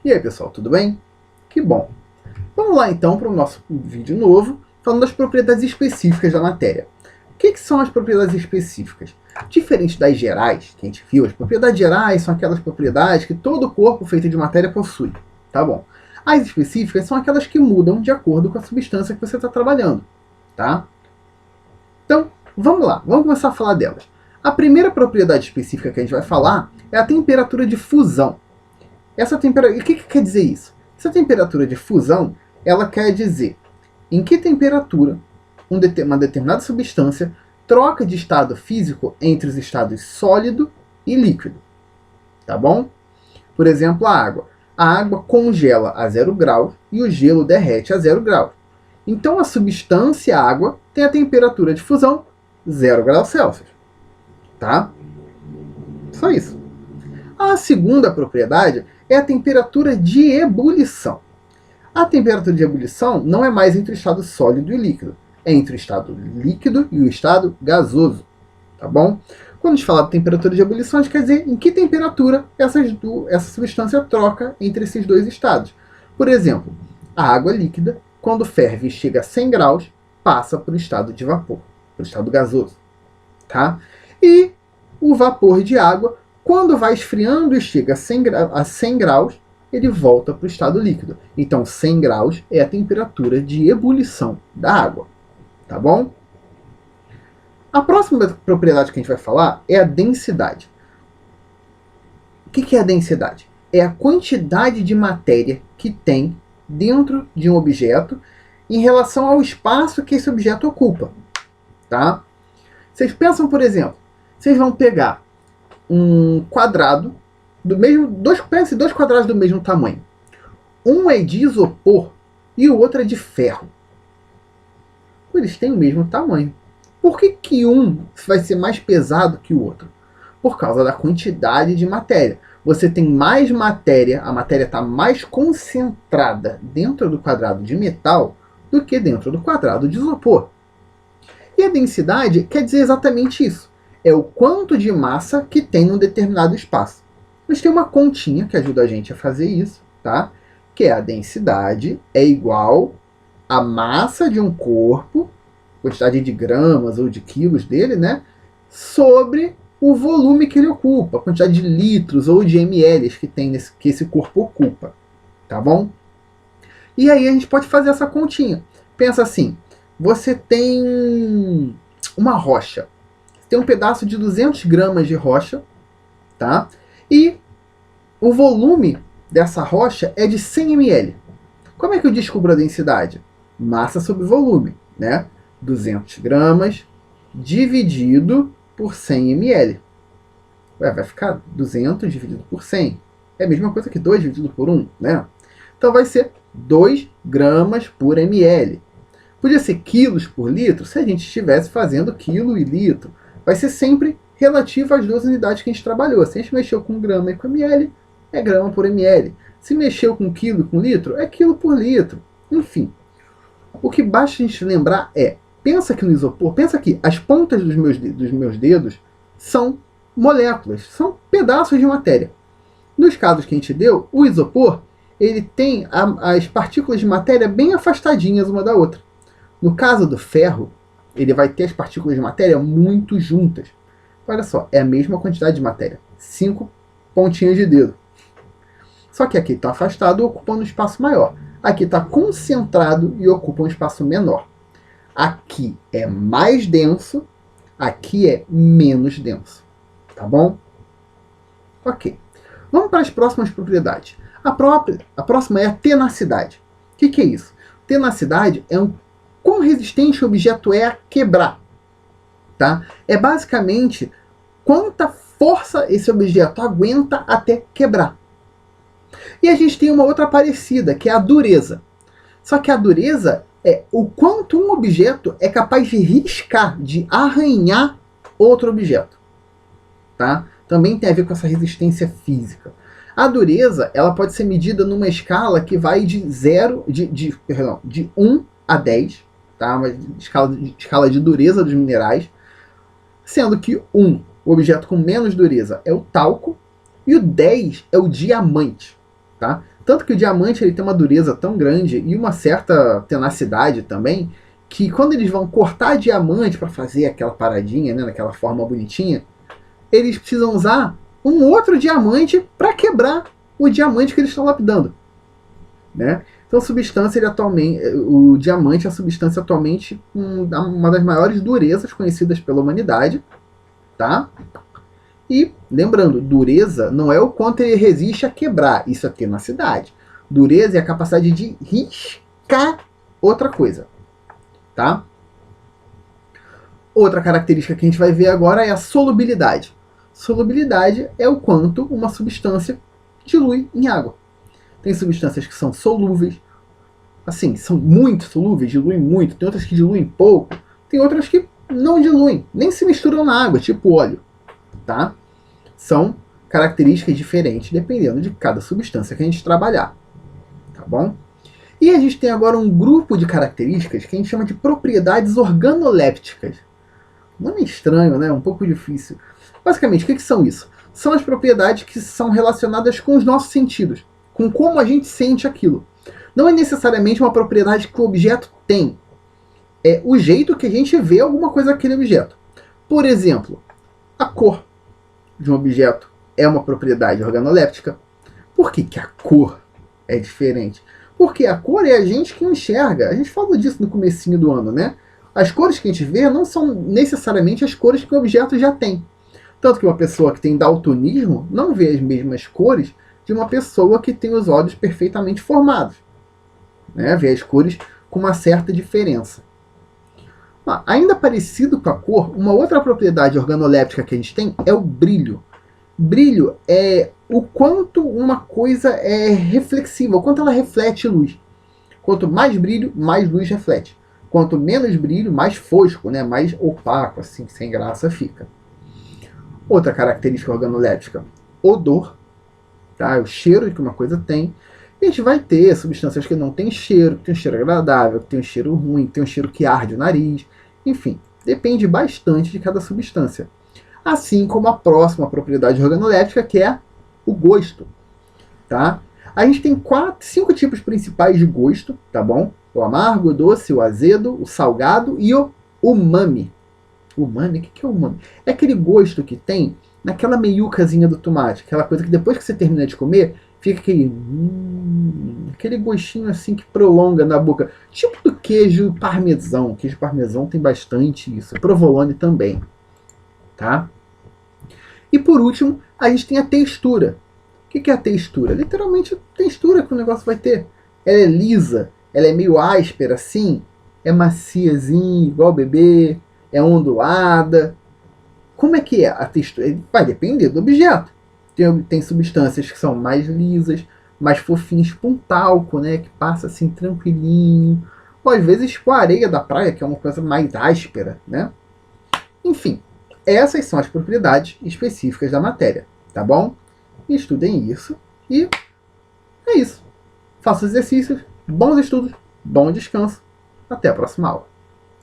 E aí pessoal, tudo bem? Que bom! Vamos lá então para o nosso vídeo novo, falando das propriedades específicas da matéria. O que são as propriedades específicas? Diferente das gerais, que a gente viu, as propriedades gerais são aquelas propriedades que todo corpo feito de matéria possui. Tá bom? As específicas são aquelas que mudam de acordo com a substância que você está trabalhando. Tá? Então, vamos lá, vamos começar a falar delas. A primeira propriedade específica que a gente vai falar é a temperatura de fusão. Essa temperatura, o que quer dizer isso? Essa temperatura de fusão, ela quer dizer em que temperatura uma determinada substância troca de estado físico entre os estados sólido e líquido. Tá bom? Por exemplo, a água. A água congela a 0 graus e o gelo derrete a 0 graus. Então a substância água tem a temperatura de fusão 0 graus Celsius. Tá? Só isso. A segunda propriedade é a temperatura de ebulição. A temperatura de ebulição não é mais entre o estado sólido e líquido. É entre o estado líquido e o estado gasoso. Tá bom? Quando a gente fala de temperatura de ebulição, a gente quer dizer em que temperatura essa substância troca entre esses dois estados. Por exemplo, a água líquida, quando ferve e chega a 100 graus, passa para o estado de vapor, para o estado gasoso. Tá? E o vapor de água, quando vai esfriando e chega a 100 graus, ele volta para o estado líquido. Então, 100 graus é a temperatura de ebulição da água. Tá bom? A próxima propriedade que a gente vai falar é a densidade. O que é a densidade? É a quantidade de matéria que tem dentro de um objeto em relação ao espaço que esse objeto ocupa. Tá? Vocês pensam, por exemplo, vocês vão pegar um quadrado do mesmo, dois quadrados do mesmo tamanho. Um é de isopor e o outro é de ferro. Eles têm o mesmo tamanho. Por que um vai ser mais pesado que o outro? Por causa da quantidade de matéria. Você tem mais matéria, a matéria está mais concentrada dentro do quadrado de metal do que dentro do quadrado de isopor. E a densidade quer dizer exatamente isso. É o quanto de massa que tem num determinado espaço. Mas tem uma continha que ajuda a gente a fazer isso, tá? Que é a densidade é igual à massa de um corpo, quantidade de gramas ou de quilos dele, né? Sobre o volume que ele ocupa, a quantidade de litros ou de ml que esse corpo ocupa, tá bom? E aí a gente pode fazer essa continha. Pensa assim, você tem uma rocha, tem um pedaço de 200 gramas de rocha, tá? E o volume dessa rocha é de 100 ml. Como é que eu descubro a densidade? Massa sobre volume, né? 200 gramas dividido por 100 ml. Vai ficar 200 dividido por 100. É a mesma coisa que 2 dividido por 1, né? Então vai ser 2 gramas por ml. Podia ser quilos por litro se a gente estivesse fazendo quilo e litro. Vai ser sempre relativo às duas unidades que a gente trabalhou. Se a gente mexeu com grama e com ml, é grama por ml. Se mexeu com quilo e com litro, é quilo por litro. Enfim, o que basta a gente lembrar é, pensa que no isopor, pensa que as pontas dos meus dedos são moléculas, são pedaços de matéria. Nos casos que a gente deu, o isopor ele tem as partículas de matéria bem afastadinhas uma da outra. No caso do ferro, ele vai ter as partículas de matéria muito juntas. Olha só, é a mesma quantidade de matéria. 5 pontinhas de dedo. Só que aqui está afastado, ocupando um espaço maior. Aqui está concentrado e ocupa um espaço menor. Aqui é mais denso, aqui é menos denso. Tá bom? Ok. Vamos para as próximas propriedades. A próxima é a tenacidade. O que é isso? Tenacidade é quão resistente o objeto é a quebrar. Tá? É basicamente quanta força esse objeto aguenta até quebrar. E a gente tem uma outra parecida, que é a dureza. Só que a dureza é o quanto um objeto é capaz de riscar, de arranhar outro objeto. Tá? Também tem a ver com essa resistência física. A dureza ela pode ser medida numa escala que vai de 1 a 10, tá? Uma escala de dureza dos minerais, sendo que 1, o objeto com menos dureza, é o talco, e o 10 é o diamante. Tá? Tanto que o diamante ele tem uma dureza tão grande e uma certa tenacidade também, que quando eles vão cortar diamante para fazer aquela paradinha, né, naquela forma bonitinha, eles precisam usar um outro diamante para quebrar o diamante que eles estão lapidando, né? Então, a substância, o diamante é a substância atualmente uma das maiores durezas conhecidas pela humanidade, tá? E, lembrando, dureza não é o quanto ele resiste a quebrar, isso é tenacidade. Dureza é a capacidade de riscar outra coisa, tá? Outra característica que a gente vai ver agora é a solubilidade. Solubilidade é o quanto uma substância dilui em água. Tem substâncias que são solúveis, assim, são muito solúveis, diluem muito. Tem outras que diluem pouco. Tem outras que não diluem, nem se misturam na água, tipo óleo, tá? São características diferentes dependendo de cada substância que a gente trabalhar, tá bom? E a gente tem agora um grupo de características que a gente chama de propriedades organolépticas. Nome estranho, né? Um pouco difícil. Basicamente, o que são isso? São as propriedades que são relacionadas com os nossos sentidos, com como a gente sente aquilo. Não é necessariamente uma propriedade que o objeto tem. É o jeito que a gente vê alguma coisa naquele objeto. Por exemplo, a cor de um objeto é uma propriedade organoléptica. Por que a cor é diferente? Porque a cor é a gente que enxerga. A gente falou disso no comecinho do ano, né? As cores que a gente vê não são necessariamente as cores que o objeto já tem. Tanto que uma pessoa que tem daltonismo não vê as mesmas cores de uma pessoa que tem os olhos perfeitamente formados, né? Vê as cores com uma certa diferença. Ainda parecido com a cor, uma outra propriedade organoléptica que a gente tem é o brilho. Brilho é o quanto uma coisa é reflexiva, o quanto ela reflete luz. Quanto mais brilho, mais luz reflete. Quanto menos brilho, mais fosco, né? Mais opaco, assim, sem graça fica. Outra característica organoléptica, odor, tá? O cheiro que uma coisa tem. E a gente vai ter substâncias que não têm cheiro, que tem um cheiro agradável, que tem um cheiro ruim, que tem um cheiro que arde o nariz. Enfim, depende bastante de cada substância. Assim como a próxima propriedade organoléptica, que é o gosto, tá? A gente tem 5 tipos principais de gosto, tá bom? O amargo, o doce, o azedo, o salgado e o umami. Umami? O que é umami? É aquele gosto que tem naquela meiucazinha do tomate. Aquela coisa que depois que você termina de comer, fica aquele gostinho assim que prolonga na boca. Tipo do queijo parmesão. O queijo parmesão tem bastante isso. Provolone também. Tá? E por último, a gente tem a textura. O que é a textura? Literalmente a textura que o negócio vai ter. Ela é lisa, ela é meio áspera assim, é maciazinha, igual bebê, é ondulada. Como é que é a textura? Vai depender do objeto. Tem substâncias que são mais lisas, mais fofinhas, tipo um talco, né, que passa assim tranquilinho. Ou às vezes com a areia da praia, que é uma coisa mais áspera, né? Enfim, essas são as propriedades específicas da matéria, tá bom? Estudem isso e é isso. Façam exercícios, bons estudos, bom descanso. Até a próxima aula.